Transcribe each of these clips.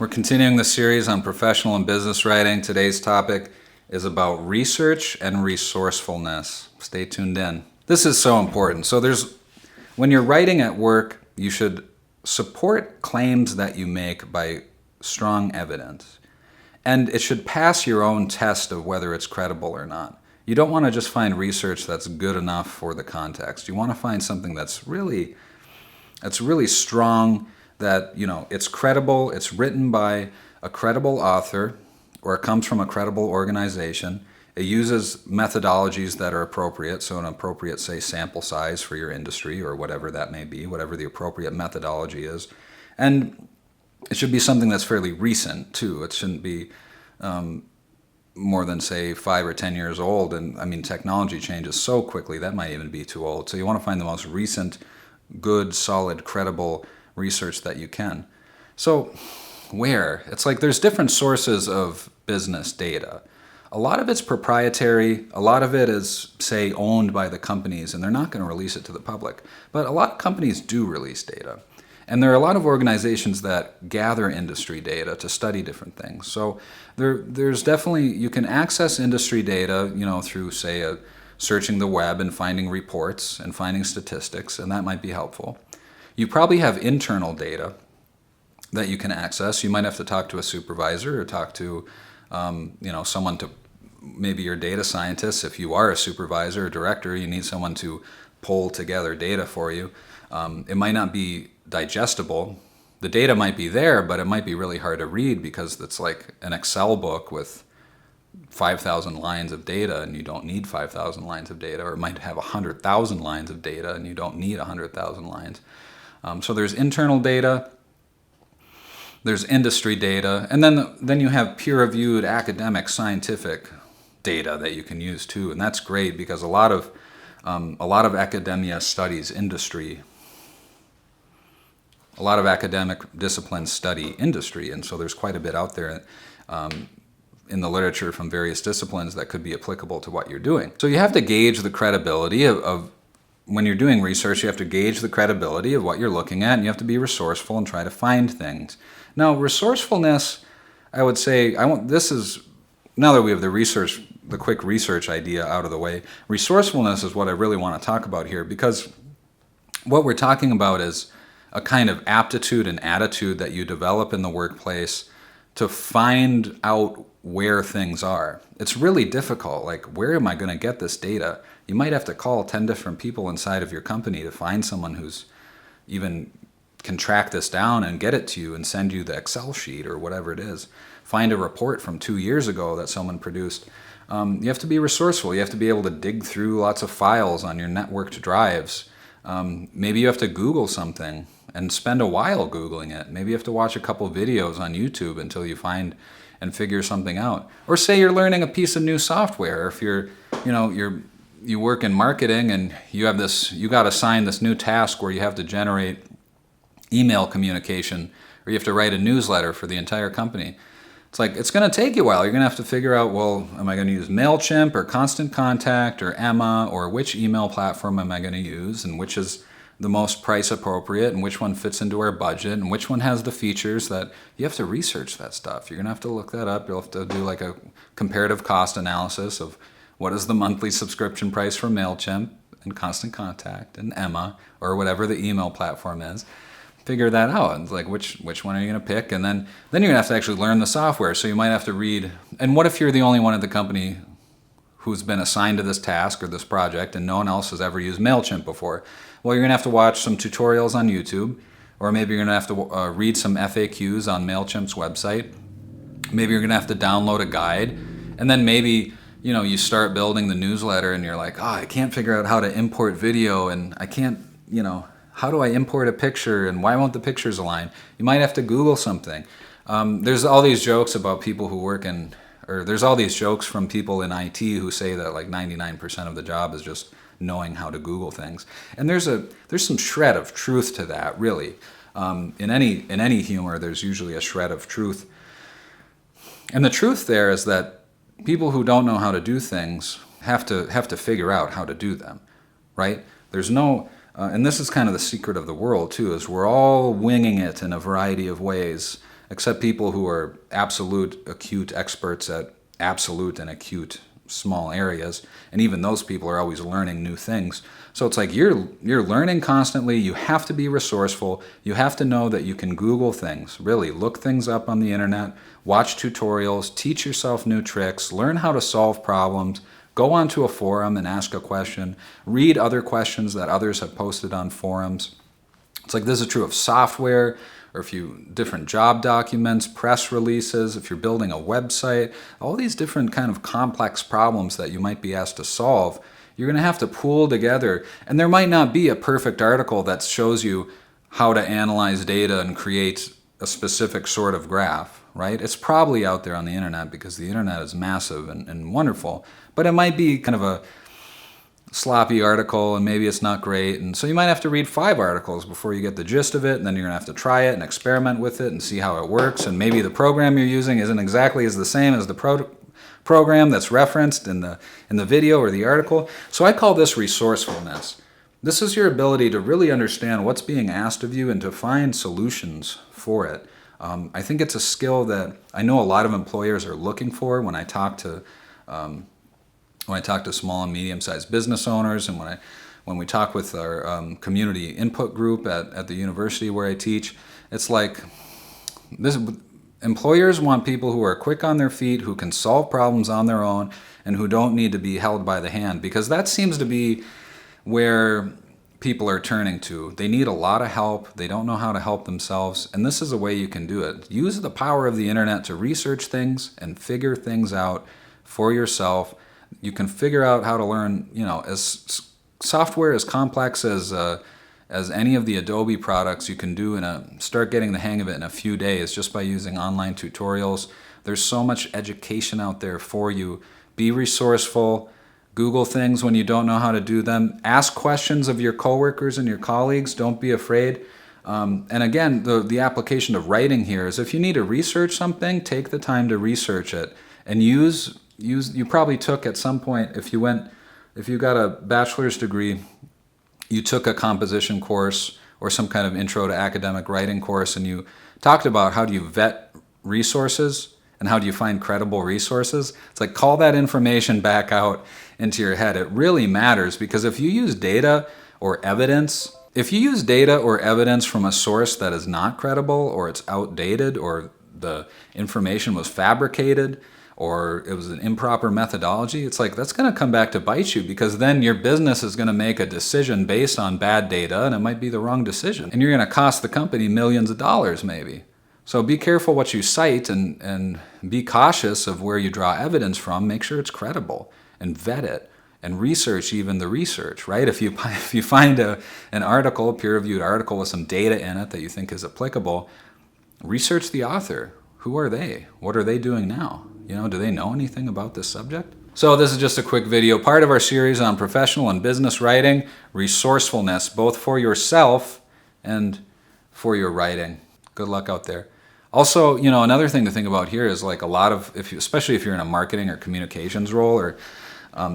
We're continuing the series on professional and business writing. Today's topic is about research and resourcefulness. Stay tuned in. This is so important. When you're writing at work, you should support claims that you make by strong evidence. And it should pass your own test of whether it's credible or not. You don't want to just find research that's good enough for the context. You want to find something that's really strong, that, it's credible, it's written by a credible author, or it comes from a credible organization. It uses methodologies that are appropriate, so an appropriate, say, sample size for your industry or whatever that may be, whatever the appropriate methodology is. And it should be something that's fairly recent, too. It shouldn't be more than, say, 5 or 10 years old. And, technology changes so quickly, that might even be too old. So you want to find the most recent, good, solid, credible research that you can. So it's like there's different sources of business data. A lot of it's proprietary. A lot of it is, say, owned by the companies, and they're not going to release it to the public. But a lot of companies do release data. And there are a lot of organizations that gather industry data to study different things. So there's definitely, you can access industry data, through, say, searching the web and finding reports and finding statistics, and that might be helpful. You probably have internal data that you can access. You might have to talk to a supervisor or talk to, someone to, maybe your data scientist. If you are a supervisor or director, you need someone to pull together data for you. It might not be digestible. The data might be there, but it might be really hard to read because it's like an Excel book with 5,000 lines of data, and you don't need 5,000 lines of data, or it might have 100,000 lines of data, and you don't need 100,000 lines. So there's internal data, there's industry data, and then you have peer-reviewed academic scientific data that you can use too, and that's great because a lot of academia studies industry. A lot of academic disciplines study industry, and so there's quite a bit out there in the literature from various disciplines that could be applicable to what you're doing. So you have to gauge the credibility of when you're doing research, you have to gauge the credibility of what you're looking at, and you have to be resourceful and try to find things. Now, resourcefulness, I would say, now that we have the quick research idea out of the way, resourcefulness is what I really want to talk about here, because what we're talking about is a kind of aptitude and attitude that you develop in the workplace to find out where things are. It's really difficult. Like, where am I going to get this data? You might have to call 10 different people inside of your company to find someone who's even can track this down and get it to you and send you the Excel sheet or whatever it is. Find a report from 2 years ago that someone produced. You have to be resourceful. You have to be able to dig through lots of files on your networked drives. Maybe you have to Google something and spend a while Googling it. Maybe you have to watch a couple videos on YouTube until you find and figure something out. Or say you're learning a piece of new software. If you work in marketing and you got assigned this new task where you have to generate email communication, or you have to write a newsletter for the entire company. It's like, it's going to take you a while. You're going to have to figure out, well, am I going to use MailChimp or Constant Contact or Emma, or which email platform am I going to use, and which is the most price appropriate, and which one fits into our budget, and which one has the features that you have to research that stuff. You're going to have to look that up. You'll have to do like a comparative cost analysis of what is the monthly subscription price for MailChimp and Constant Contact and Emma, or whatever the email platform is. Figure that out. It's like, which one are you going to pick? And then you're going to have to actually learn the software. So you might have to read. And what if you're the only one at the company who's been assigned to this task or this project and no one else has ever used MailChimp before? Well, you're going to have to watch some tutorials on YouTube, or maybe you're going to have to read some FAQs on MailChimp's website. Maybe you're going to have to download a guide. And then maybe, you start building the newsletter and you're like, I can't figure out how to import video, and I can't, how do I import a picture, and why won't the pictures align? You might have to Google something. There's all these jokes about people who work there's all these jokes from people in IT who say that like 99% of the job is just knowing how to Google things. And there's some shred of truth to that, really. In any humor, there's usually a shred of truth. And the truth there is that people who don't know how to do things have to figure out how to do them, right? There's no, and this is kind of the secret of the world too, is we're all winging it in a variety of ways. except people who are absolute acute experts at absolute and acute small areas, and even those people are always learning new things. So it's like you're learning constantly. You have to be resourceful. You have to know that you can Google things, really look things up on the internet, watch tutorials, teach yourself new tricks, learn how to solve problems, go onto a forum and ask a question, read other questions that others have posted on forums. It's like this is true of software, or if you different job documents, press releases, if you're building a website, all these different kind of complex problems that you might be asked to solve, you're going to have to pool together. And there might not be a perfect article that shows you how to analyze data and create a specific sort of graph, right? It's probably out there on the internet because the internet is massive and wonderful, but it might be kind of a sloppy article and maybe it's not great, and so you might have to read 5 articles before you get the gist of it, and then you're gonna have to try it and experiment with it and see how it works, and maybe the program you're using isn't exactly as the same as the program that's referenced in the video or the article. So I call this resourcefulness. This is your ability to really understand what's being asked of you and to find solutions for it. I think it's a skill that I know a lot of employers are looking for when I talk to small and medium-sized business owners, and when we talk with our community input group at the university where I teach, it's like this: employers want people who are quick on their feet, who can solve problems on their own, and who don't need to be held by the hand, because that seems to be where people are turning to. They need a lot of help. They don't know how to help themselves, and this is a way you can do it. Use the power of the internet to research things and figure things out for yourself. You can figure out how to learn, as software as complex as any of the Adobe products you can do start getting the hang of it in a few days just by using online tutorials. There's so much education out there for you. Be resourceful. Google things when you don't know how to do them. Ask questions of your coworkers and your colleagues. Don't be afraid. And again, the application of writing here is if you need to research something, take the time to research it and use. You probably took at some point, if you got a bachelor's degree, you took a composition course or some kind of intro to academic writing course, and you talked about how do you vet resources and how do you find credible resources. It's like call that information back out into your head. It really matters, because if you use data or evidence from a source that is not credible, or it's outdated, or the information was fabricated, or it was an improper methodology, it's like that's going to come back to bite you, because then your business is going to make a decision based on bad data, and it might be the wrong decision. And you're going to cost the company millions of dollars maybe. So be careful what you cite, and be cautious of where you draw evidence from. Make sure it's credible, and vet it, and research even the research, right? If you find an article, a peer-reviewed article with some data in it that you think is applicable, research the author. Who are they? What are they doing now? Do they know anything about this subject? So this is just a quick video, part of our series on professional and business writing, resourcefulness, both for yourself and for your writing. Good luck out there. Also, another thing to think about here is like a lot of, especially if you're in a marketing or communications role or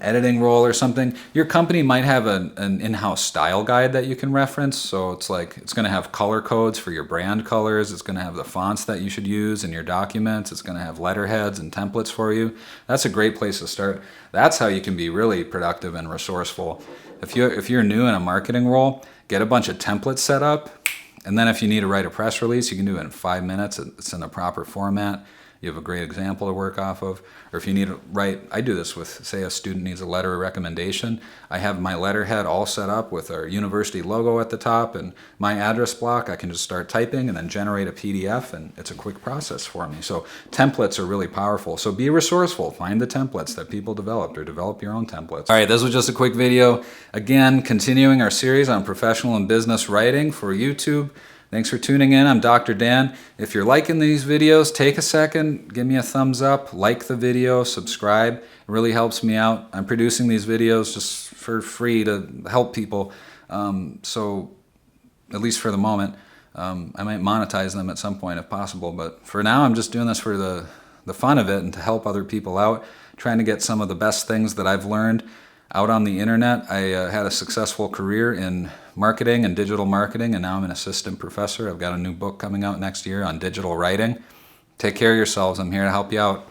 editing role or something, your company might have an in-house style guide that you can reference. So it's going to have color codes for your brand colors. It's going to have the fonts that you should use in your documents. It's going to have letterheads and templates for you. That's a great place to start. That's how you can be really productive and resourceful. If you're new in a marketing role, get a bunch of templates set up. And then if you need to write a press release, you can do it in 5 minutes. It's in the proper format. You have a great example to work off of. Or if you need to write, I do this with, say a student needs a letter of recommendation. I have my letterhead all set up with our university logo at the top and my address block. I can just start typing and then generate a PDF, and it's a quick process for me. So templates are really powerful. So be resourceful. Find the templates that people developed, or develop your own templates. All right, this was just a quick video. Again, continuing our series on professional and business writing for YouTube. Thanks for tuning in. I'm Dr. Dan. If you're liking these videos, take a second, give me a thumbs up, like the video, subscribe. It really helps me out. I'm producing these videos just for free to help people. So at least for the moment, I might monetize them at some point if possible. But for now, I'm just doing this for the fun of it and to help other people out, trying to get some of the best things that I've learned out on the internet. I had a successful career in marketing and digital marketing, and now I'm an assistant professor. I've got a new book coming out next year on digital writing. Take care of yourselves. I'm here to help you out.